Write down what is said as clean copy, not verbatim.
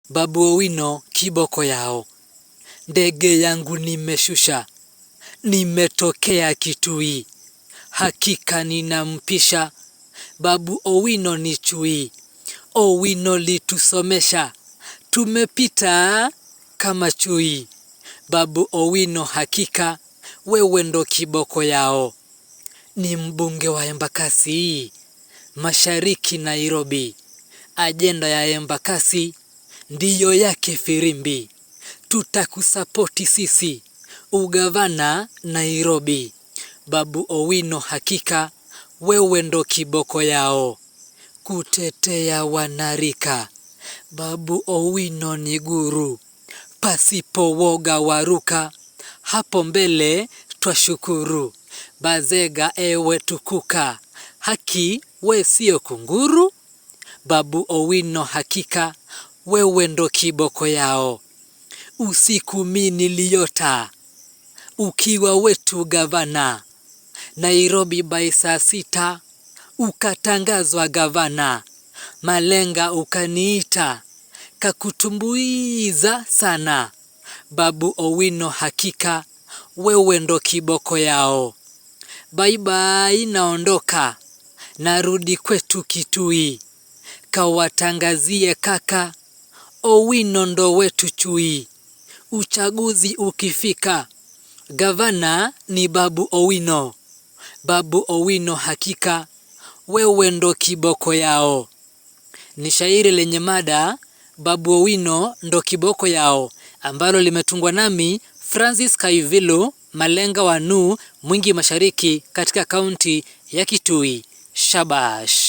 Babu Owino kiboko yao. Ndege yangu nimeshusha, nimetokea Kitui, hakika ninampisha. Babu Owino ni chui, Owino litusomesha, tumepita kama chui. Babu Owino hakika, wewe ndo kiboko yao. Ni mbunge wa Embakasi, Mashariki Nairobi. Ajenda ya Embakasi ndiyo yake firimbi. Tutakusapoti sisi, ugavana Nairobi. Babu Owino hakika, wewe ndo kiboko yao. Kutetea wanarika, Babu Owino ni guru. Pasipo woga waruka, hapo mbele twashukuru. Bazega ewe tukuka, haki we sio kunguru. Babu Owino hakika, wewe ndo kiboko yao. Usiku mimi niliota, ukiwa wetu gavana. Nairobi by saa 6, ukatangazwa gavana. Malenga ukaniita, kakutumbuiza sana. Babu Owino hakika, wewe ndo kiboko yao. Bye bye, naondoka, narudi kwetu Kitui. Kawatangazie kaka, Owino ndo wetu chui. Uchaguzi ukifika, gavana ni Babu Owino. Babu Owino hakika, wewe ndo kiboko yao. Ni shairi lenye mada Babu Owino ndo kiboko yao, ambalo limetungwa nami Francis Kaivilu, Malenga wa Nu, Mwingi Mashariki, katika kaunti ya Kitui. Shabash.